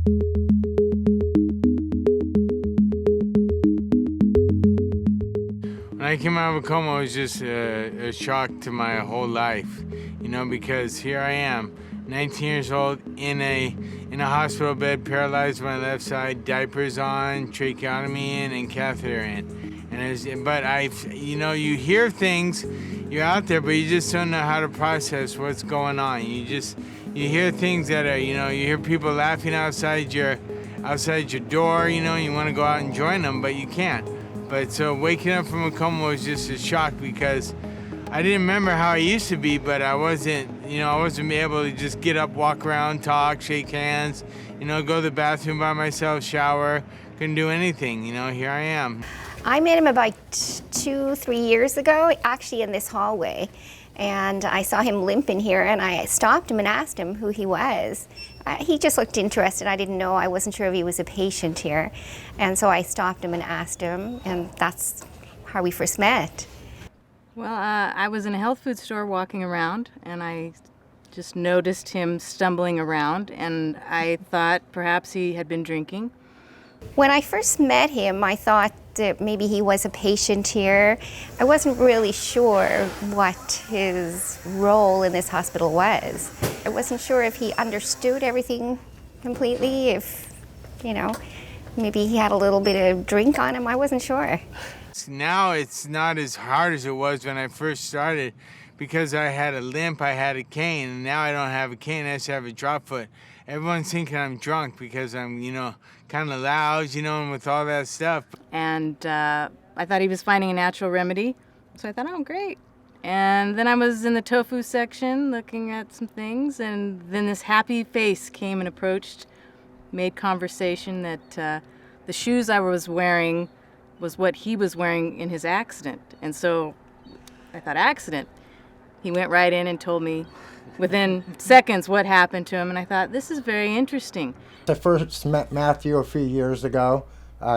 When I came out of a coma, it was just a shock to my whole life, because here I am, 19 years old, in a hospital bed, paralyzed on my left side, diapers on, tracheotomy in, and catheter in. You hear things, you're out there, but you just don't know how to process what's going on. You hear things that are, you hear people laughing outside your door, you want to go out and join them, but you can't. But so waking up from a coma was just a shock because I didn't remember how I used to be, but I wasn't able to just get up, walk around, talk, shake hands, go to the bathroom by myself, shower, couldn't do anything, here I am. I met him about 2-3 years ago, actually in this hallway. And I saw him limping here, and I stopped him and asked him who he was. He just looked interested. I didn't know, I wasn't sure if he was a patient here. And so I stopped him and asked him, and that's how we first met. Well, I was in a health food store walking around, and I just noticed him stumbling around, and I thought perhaps he had been drinking. When I first met him, I thought that maybe he was a patient here. I wasn't really sure what his role in this hospital was. I wasn't sure if he understood everything completely, if, maybe he had a little bit of drink on him. I wasn't sure. Now it's not as hard as it was when I first started because I had a limp, I had a cane, and now I don't have a cane, I just have a drop foot. Everyone's thinking I'm drunk because I'm, kind of loud, and with all that stuff. And I thought he was finding a natural remedy, so I thought, oh, great. And then I was in the tofu section looking at some things, and then this happy face came and approached, made conversation that the shoes I was wearing was what he was wearing in his accident. And so I thought, accident? He went right in and told me within seconds what happened to him, and I thought, this is very interesting. I first met Matthew a few years ago.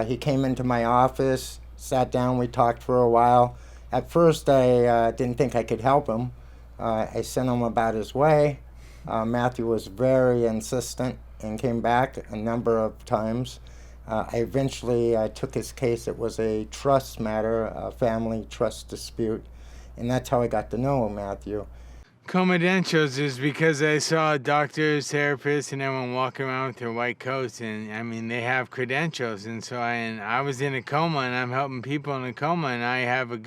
He came into my office, sat down, we talked for a while. At first I didn't think I could help him. I sent him about his way. Matthew was very insistent and came back a number of times. I eventually took his case. It was a trust matter, a family trust dispute, and that's how I got to know Matthew. Coma-dentials is because I saw doctors, therapists, and everyone walking around with their white coats, and they have credentials, and so I was in a coma, and I'm helping people in a coma, and I have a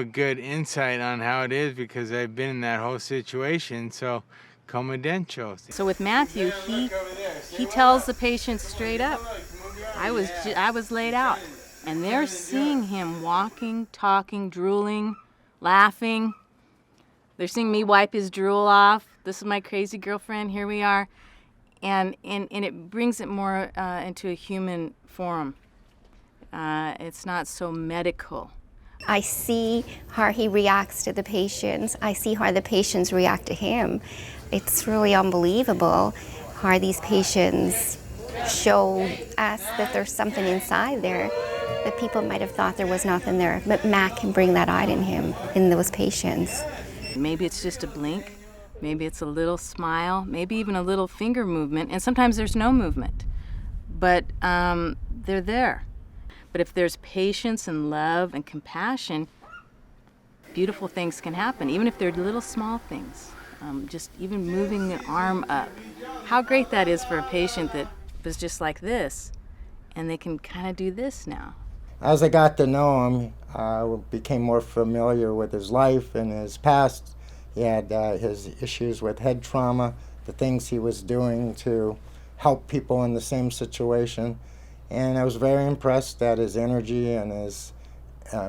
good insight on how it is because I've been in that whole situation. So Coma-dentials. So with Matthew, he tells the patient straight up, I was laid out, and they're seeing him walking, talking, drooling, laughing. They're seeing me wipe his drool off. This is my crazy girlfriend. Here we are. And it brings it more into a human forum. It's not so medical. I see how he reacts to the patients. I see how the patients react to him. It's really unbelievable how these patients show us that there's something inside there that people might have thought there was nothing there. But Matt can bring that out in him, in those patients. Maybe it's just a blink, maybe it's a little smile, maybe even a little finger movement, and sometimes there's no movement, but they're there. But if there's patience and love and compassion, beautiful things can happen, even if they're little small things, just even moving the arm up. How great that is for a patient that was just like this, and they can kind of do this now. As I got to know him, I became more familiar with his life and his past. He had his issues with head trauma, the things he was doing to help people in the same situation. And I was very impressed at his energy and his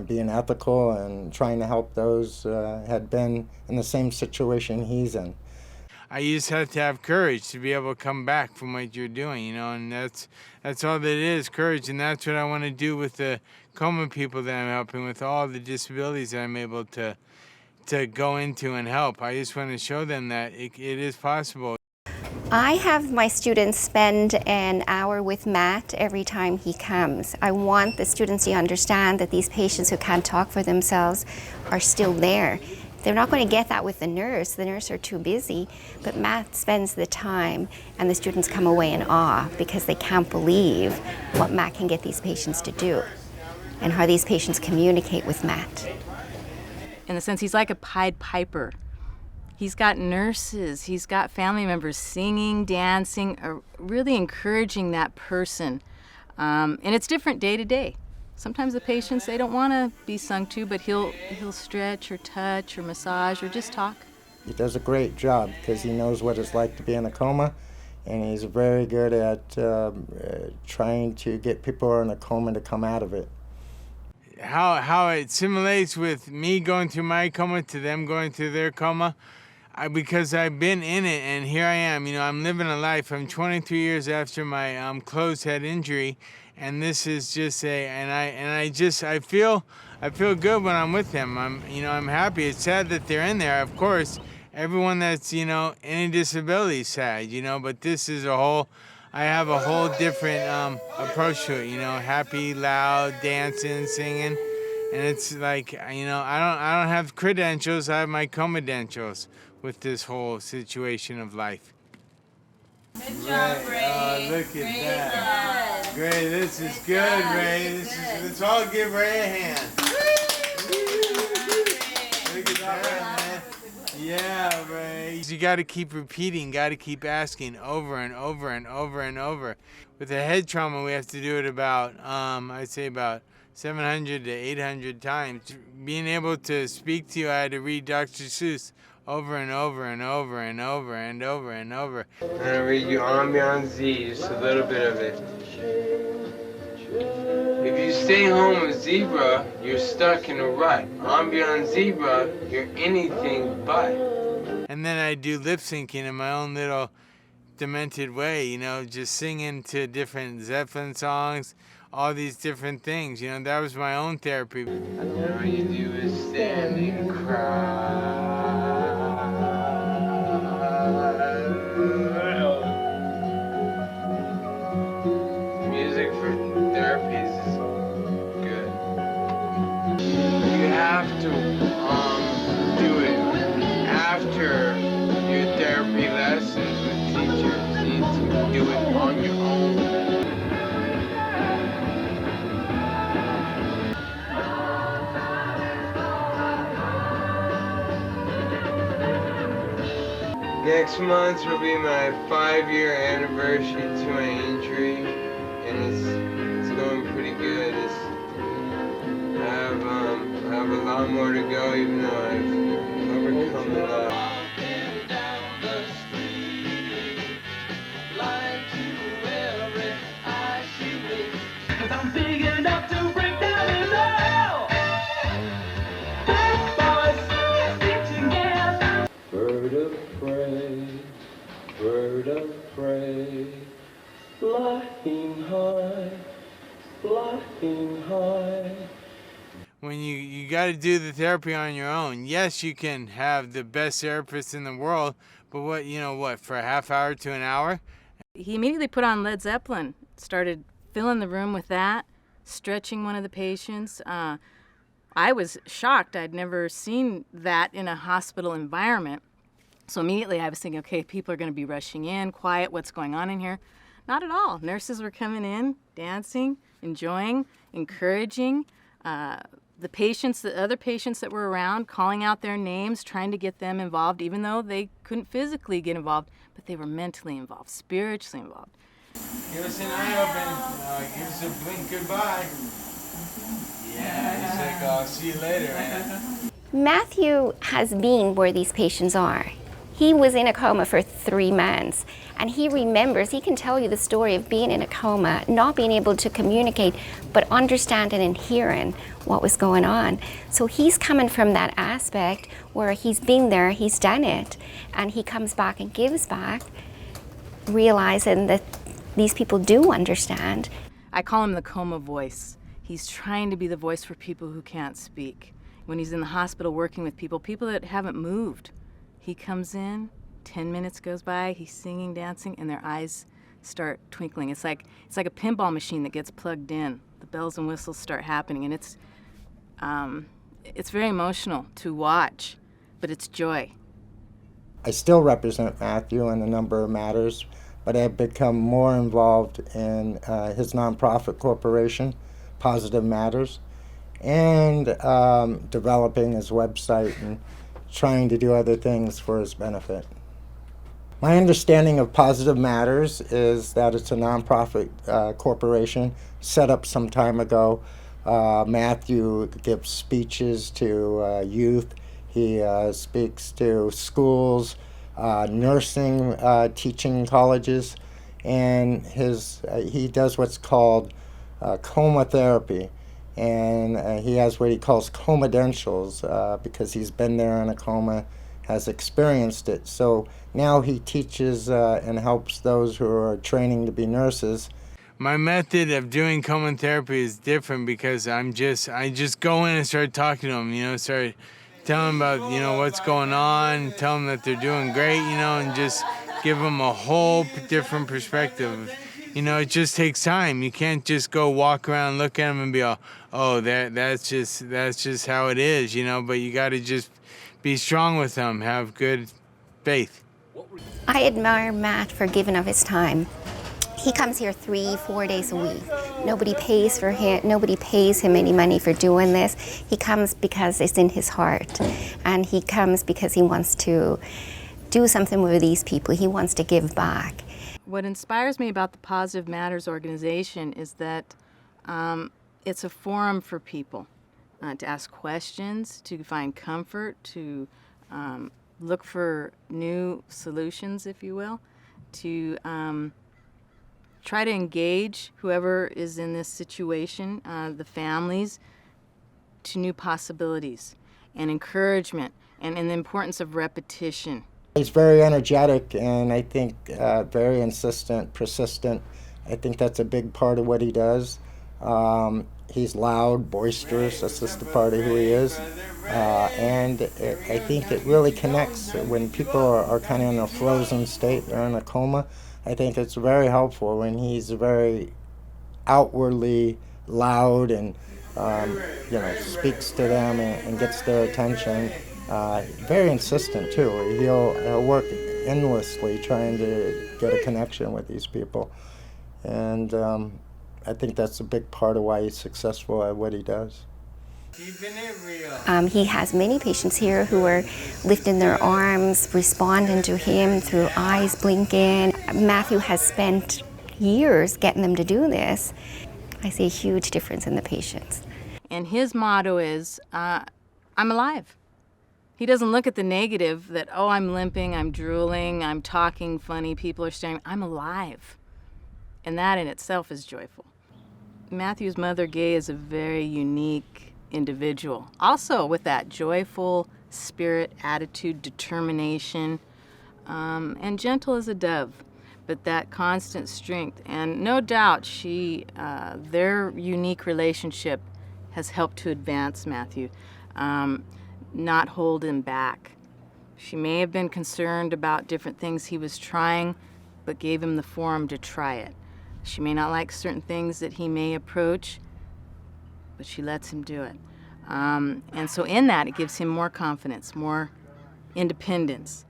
being ethical and trying to help those had been in the same situation he's in. I just have to have courage to be able to come back from what you're doing, and that's all that it is, courage, and that's what I want to do with the coma people that I'm helping, with all the disabilities that I'm able to go into and help. I just want to show them that it is possible. I have my students spend an hour with Matt every time he comes. I want the students to understand that these patients who can't talk for themselves are still there. They're not going to get that with the nurse. The nurse are too busy, but Matt spends the time, and the students come away in awe because they can't believe what Matt can get these patients to do and how these patients communicate with Matt. In a sense, he's like a Pied Piper. He's got nurses, he's got family members singing, dancing, really encouraging that person. And it's different day to day. Sometimes the patients, they don't want to be sung to, but he'll stretch or touch or massage or just talk. He does a great job because he knows what it's like to be in a coma, and he's very good at trying to get people who are in a coma to come out of it. How it simulates with me going through my coma to them going through their coma, because I've been in it, and here I am. I'm living a life. I'm 23 years after my closed head injury, and this is just I feel good when I'm with them. I'm happy. It's sad that they're in there, of course. Everyone that's any disability is sad, but this is I have a whole different approach to it. Happy, loud, dancing, singing, and it's like I don't have credentials. I have my Coma-dentials with this whole situation of life. Good job, Ray. Oh, look at Great that. job. Ray, this is good, Ray. Let's all give Ray a hand. Look at that, man. Yeah, Ray. You got to keep repeating, got to keep asking over and over and over and over. With a head trauma, we have to do it about, I'd say about 700 to 800 times. Being able to speak to you, I had to read Dr. Seuss over and over and over and over and over and over. I'm going to read you Ambiance Z, just a little bit of it. If you stay home with Zebra, you're stuck in a rut. Ambiance Zebra, you're anything but. And then I do lip syncing in my own little demented way, just singing to different Zeppelin songs, all these different things. That was my own therapy. And all you do is stand and cry. Music for therapies is good. You have to do it after your therapy lessons with teachers. You need to do it on your own. Next month will be my 5-year anniversary to my injury, and it's going pretty good. I have a lot more to go, even though I've overcome a lot. I'm big enough to break down his wall. Big boys stick together. Bird of prey, flying high, flying high. When you got to do the therapy on your own. Yes, you can have the best therapist in the world, but what, for a half hour to an hour? He immediately put on Led Zeppelin, started filling the room with that, stretching one of the patients. I was shocked. I'd never seen that in a hospital environment. So immediately I was thinking, okay, people are going to be rushing in, quiet, what's going on in here? Not at all. Nurses were coming in, dancing, enjoying, encouraging. The other patients that were around, calling out their names, trying to get them involved, even though they couldn't physically get involved, but they were mentally involved, spiritually involved. Give us an eye open. Give us a blink goodbye. Yeah, he's like, I'll see you later, man. Matthew has been where these patients are. He was in a coma for 3 months, and he remembers, he can tell you the story of being in a coma, not being able to communicate, but understanding and hearing what was going on. So he's coming from that aspect where he's been there, he's done it, and he comes back and gives back, realizing that these people do understand. I call him the coma voice. He's trying to be the voice for people who can't speak. When he's in the hospital working with people that haven't moved, he comes in, 10 minutes goes by, he's singing, dancing, and their eyes start twinkling. It's like a pinball machine that gets plugged in. The bells and whistles start happening, and it's very emotional to watch but it's joy. I still represent Matthew in a number of matters, but I've become more involved in his nonprofit corporation, Positive Matters, and developing his website and trying to do other things for his benefit. My understanding of Positive Matters is that it's a nonprofit corporation set up some time ago. Matthew gives speeches to youth. He speaks to schools, nursing, teaching colleges, and he does what's called Coma-therapy. And he has what he calls Coma-dentials because he's been there in a coma, has experienced it. So now he teaches and helps those who are training to be nurses. My method of doing Coma-therapy is different because I just go in and start talking to them, start telling them about, what's going on, tell them that they're doing great, and just give them a whole different perspective. It just takes time. You can't just go walk around, look at them and be all, oh, that's just how it is, but you got to just be strong with them, have good faith. I admire Matt for giving of his time. He comes here 3-4 days a week. Nobody pays for him. Nobody pays him any money for doing this. He comes because it's in his heart, and he comes because he wants to do something with these people. He wants to give back. What inspires me about the Positive Matters organization is that it's a forum for people to ask questions, to find comfort, to look for new solutions, if you will, to try to engage whoever is in this situation, the families, to new possibilities and encouragement and the importance of repetition. He's very energetic and I think very insistent, persistent. I think that's a big part of what he does. He's loud, boisterous, that's just a part of who he is. And I think it really connects when people are kind of in a frozen state, they're in a coma. I think it's very helpful when he's very outwardly loud and speaks to them and gets their attention. Very insistent too. He'll work endlessly trying to get a connection with these people, and I think that's a big part of why he's successful at what he does. Keeping it real. He has many patients here who are lifting their arms, responding to him through eyes blinking. Matthew has spent years getting them to do this. I see a huge difference in the patients. And his motto is, I'm alive. He doesn't look at the negative that, oh, I'm limping, I'm drooling, I'm talking funny, people are staring. I'm alive. And that in itself is joyful. Matthew's mother, Gay, is a very unique individual. Also with that joyful spirit, attitude, determination, and gentle as a dove, but that constant strength. And no doubt their unique relationship has helped to advance Matthew, not hold him back. She may have been concerned about different things he was trying, but gave him the forum to try it. She may not like certain things that he may approach, but she lets him do it. And so in that, it gives him more confidence, more independence.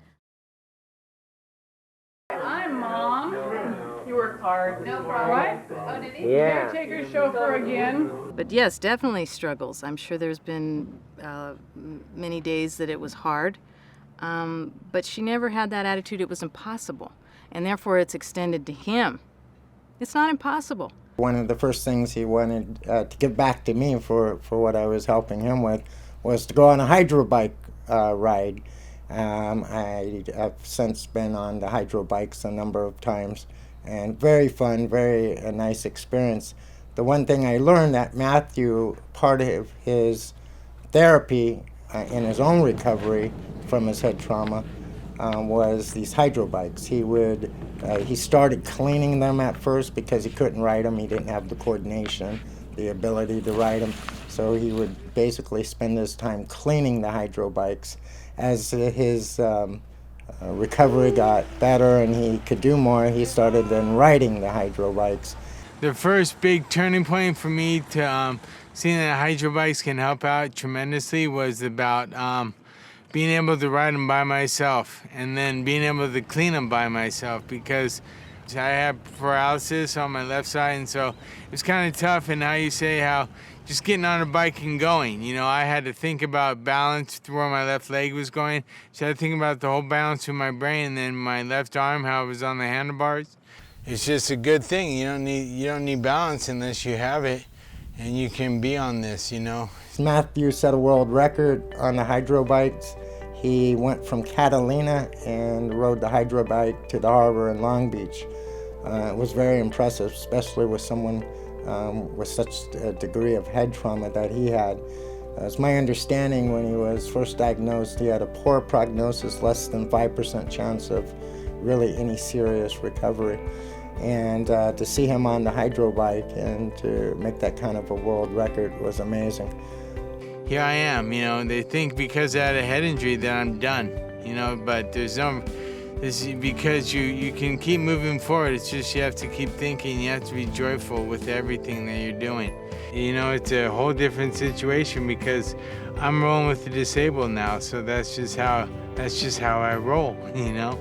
Hi, Mom. You work hard. No problem. Right? Oh, did he? Yeah. Caretaker chauffeur again. But yes, definitely struggles. I'm sure there's been many days that it was hard, but she never had that attitude it was impossible, and therefore it's extended to him. It's not impossible. One of the first things he wanted to give back to me for what I was helping him with was to go on a hydro bike ride. I have since been on the hydro bikes a number of times, and very fun, very nice experience. The one thing I learned that Matthew, part of his therapy in his own recovery from his head trauma was these hydro bikes. He started cleaning them at first because he couldn't ride them. He didn't have the coordination, the ability to ride them. So he would basically spend his time cleaning the hydro bikes. As his recovery got better and he could do more, he started then riding the hydro bikes. The first big turning point for me to seeing that hydro bikes can help out tremendously was about being able to ride them by myself and then being able to clean them by myself, because I have paralysis on my left side, and so it's kind of tough. And how you say how just getting on a bike and going, you know, I had to think about balance through where my left leg was going. So I had to think about the whole balance through my brain, and then my left arm, how it was on the handlebars. It's just a good thing. You don't need balance unless you have it, and you can be on this, you know. Matthew set a world record on the hydro bikes. He went from Catalina and rode the hydro bike to the harbor in Long Beach. It was very impressive, especially with someone with such a degree of head trauma that he had. It's my understanding when he was first diagnosed, he had a poor prognosis, less than 5% chance of really any serious recovery. And to see him on the hydro bike and to make that kind of a world record was amazing. Here I am, you know, they think because I had a head injury that I'm done, you know, but this is because you can keep moving forward. It's just you have to keep thinking, you have to be joyful with everything that you're doing. You know, it's a whole different situation because I'm rolling with the disabled now, so that's just how I roll, you know.